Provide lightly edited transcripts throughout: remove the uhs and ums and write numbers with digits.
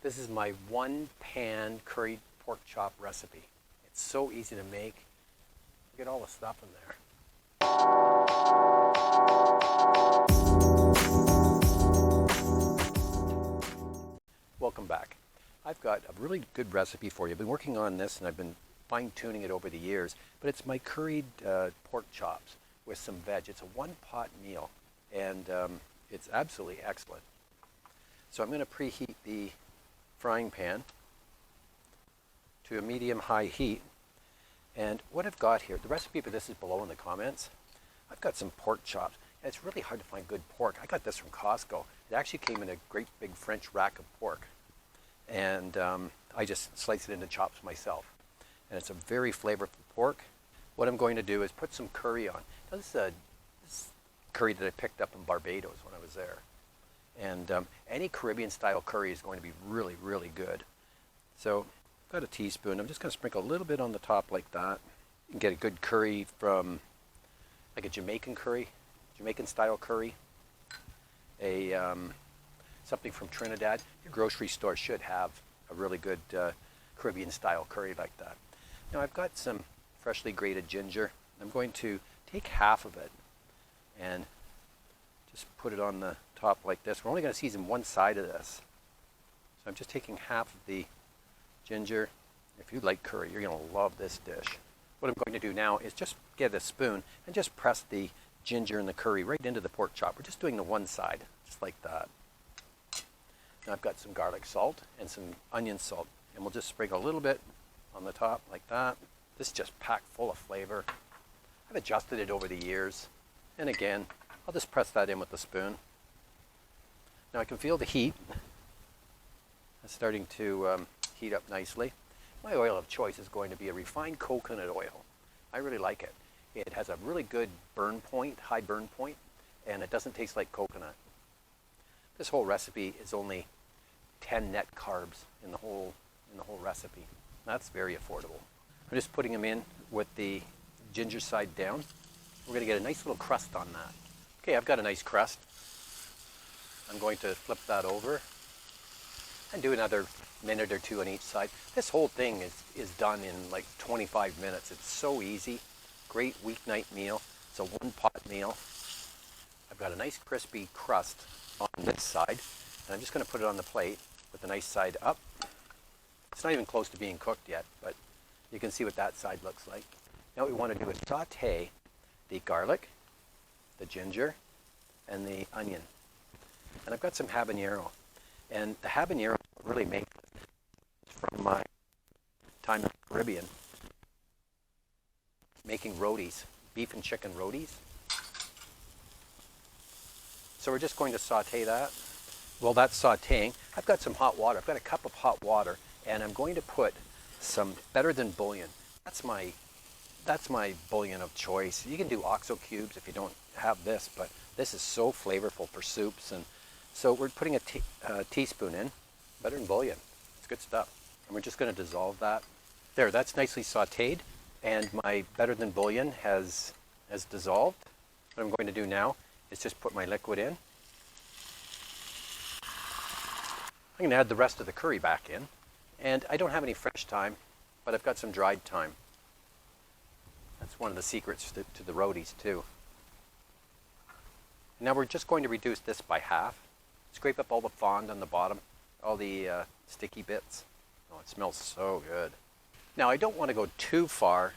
This is my one-pan curried pork chop recipe. It's so easy to make. Look at all the stuff in there. Welcome back. I've got a really good recipe for you. I've been working on this and I've been fine-tuning it over the years, but it's my curried pork chops with some veg. It's a one-pot meal and it's absolutely excellent. So I'm going to preheat the frying pan to a medium-high heat. And what I've got here, the recipe for this is below in the comments. I've got some pork chops. And it's really hard to find good pork. I got this from Costco. It actually came in a great big French rack of pork. And I just slice it into chops myself. And it's a very flavorful pork. What I'm going to do is put some curry on. Now this is curry that I picked up in Barbados when I was there. And any Caribbean style curry is going to be really, really good. So I've got a teaspoon. I'm just going to sprinkle a little bit on the top like that. You can get a good curry from like a Jamaican curry, Jamaican style curry. Something from Trinidad. Your grocery store should have a really good Caribbean style curry like that. Now I've got some freshly grated ginger. I'm going to take half of it and just put it on the top like this. We're only going to season one side of this. So I'm just taking half of the ginger. If you like curry, you're going to love this dish. What I'm going to do now is just get a spoon and just press the ginger and the curry right into the pork chop. We're just doing the one side, just like that. Now I've got some garlic salt and some onion salt, and we'll just sprinkle a little bit on the top like that. This is just packed full of flavor. I've adjusted it over the years, and again, I'll just press that in with the spoon. Now I can feel the heat. It's starting to heat up nicely. My oil of choice is going to be a refined coconut oil. I really like it. It has a really good burn point, high burn point, and it doesn't taste like coconut. This whole recipe is only 10 net carbs in the whole recipe. That's very affordable. I'm just putting them in with the ginger side down. We're going to get a nice little crust on that. Okay, I've got a nice crust. I'm going to flip that over and do another minute or two on each side. This whole thing is done in like 25 minutes. It's so easy. Great weeknight meal. It's a one-pot meal. I've got a nice crispy crust on this side, and I'm just going to put it on the plate with the nice side up. It's not even close to being cooked yet, but you can see what that side looks like. Now what we want to do is saute the garlic, the ginger, and the onion. And I've got some habanero. And the habanero really makes it from my time in the Caribbean, making rotis, beef and chicken rotis. So we're just going to saute that. While that's sauteing, I've got some hot water. I've got a cup of hot water, and I'm going to put some Better Than bouillon. That's my bouillon of choice. You can do OXO cubes if you don't have this, but this is so flavorful for soups. And so we're putting a teaspoon in, Better Than bouillon. It's good stuff. And we're just going to dissolve that. There, that's nicely sauteed, and my Better Than bouillon has dissolved. What I'm going to do now is just put my liquid in. I'm going to add the rest of the curry back in. And I don't have any fresh thyme, but I've got some dried thyme. That's one of the secrets to the rotis too. Now we're just going to reduce this by half. Scrape up all the fond on the bottom, all the sticky bits. Oh, it smells so good. Now I don't want to go too far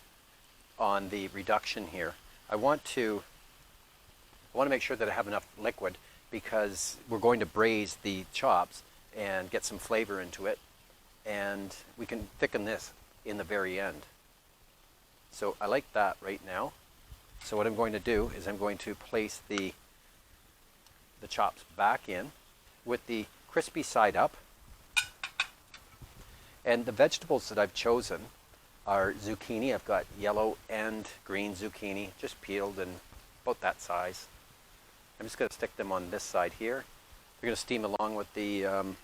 on the reduction here. I want to make sure that I have enough liquid because we're going to braise the chops and get some flavor into it. And we can thicken this in the very end. So I like that right now. So what I'm going to do is I'm going to place the chops back in with the crispy side up. And the vegetables that I've chosen are zucchini. I've got yellow and green zucchini, just peeled and about that size. I'm just going to stick them on this side here. They're going to steam along with the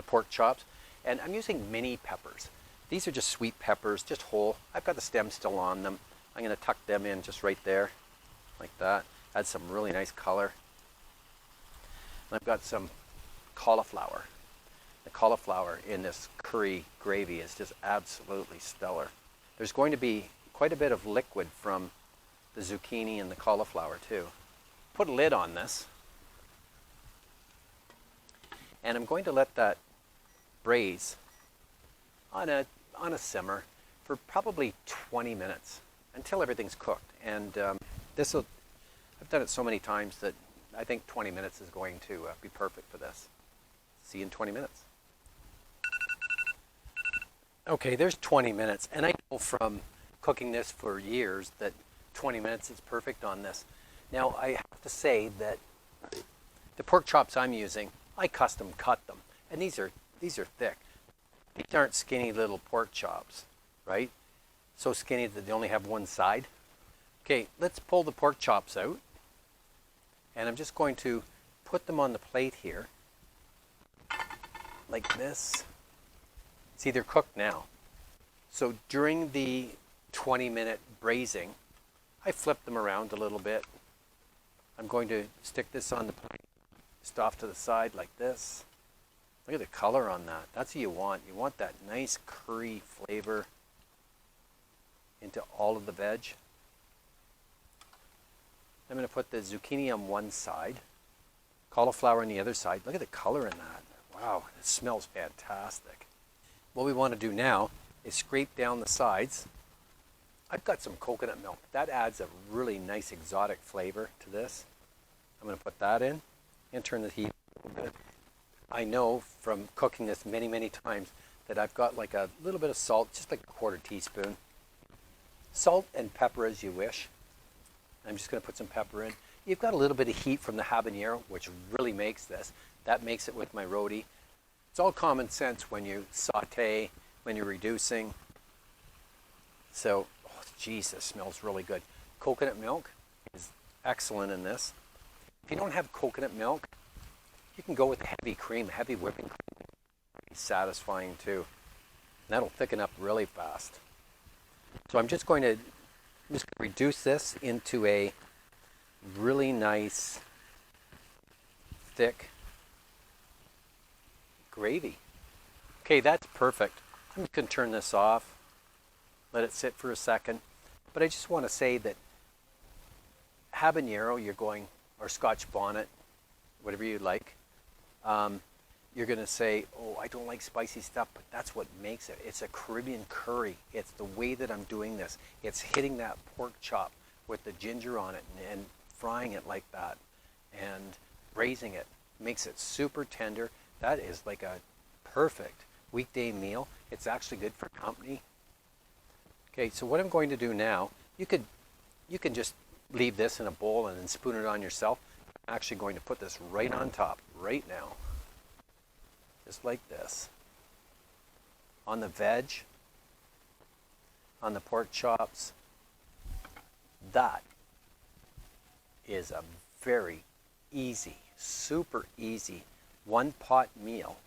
pork chops. And I'm using mini peppers. These are just sweet peppers, just whole. I've got the stem still on them. I'm going to tuck them in just right there, like that. Add some really nice color. And I've got some cauliflower. The cauliflower in this curry gravy is just absolutely stellar. There's going to be quite a bit of liquid from the zucchini and the cauliflower too. Put a lid on this, and I'm going to let that braise on a simmer for probably 20 minutes until everything's cooked. And I've done it so many times that I think 20 minutes is going to be perfect for this. See you in 20 minutes. Okay, there's 20 minutes, and I know from cooking this for years that 20 minutes is perfect on this. Now, I have to say that the pork chops I'm using, I custom cut them, and these are thick. These aren't skinny little pork chops, right? So skinny that they only have one side. Okay, let's pull the pork chops out, and I'm just going to put them on the plate here, like this. See, they're cooked now. So during the 20-minute braising, I flip them around a little bit. I'm going to stick this on the plate, just off to the side like this. Look at the color on that. That's what you want. You want that nice curry flavor into all of the veg. I'm going to put the zucchini on one side, cauliflower on the other side. Look at the color in that. Wow, it smells fantastic. What we want to do now is scrape down the sides. I've got some coconut milk. That adds a really nice exotic flavor to this. I'm going to put that in and turn the heat a little bit. I know from cooking this many, many times that I've got like a little bit of salt, just like a 1/4 teaspoon. Salt and pepper as you wish. I'm just going to put some pepper in. You've got a little bit of heat from the habanero, which really makes this. That makes it with my roti. It's all common sense when you saute, when you're reducing. So, oh, geez, this smells really good. Coconut milk is excellent in this. If you don't have coconut milk, you can go with heavy cream, heavy whipping cream. It's satisfying too. And that'll thicken up really fast. So I'm just going to reduce this into a really nice, thick gravy. Okay, that's perfect. I'm just going to turn this off, let it sit for a second. But I just want to say that habanero, or Scotch bonnet, whatever you like, you're going to say, oh, I don't like spicy stuff, but that's what makes it. It's a Caribbean curry. It's the way that I'm doing this. It's hitting that pork chop with the ginger on it and frying it like that and braising it. Makes it super tender. That is like a perfect weekday meal. It's actually good for company. Okay, so what I'm going to do now, you can just leave this in a bowl and then spoon it on yourself. I'm actually going to put this right on top right now. Just like this. On the veg, on the pork chops. That is a very easy, super easy one-pot meal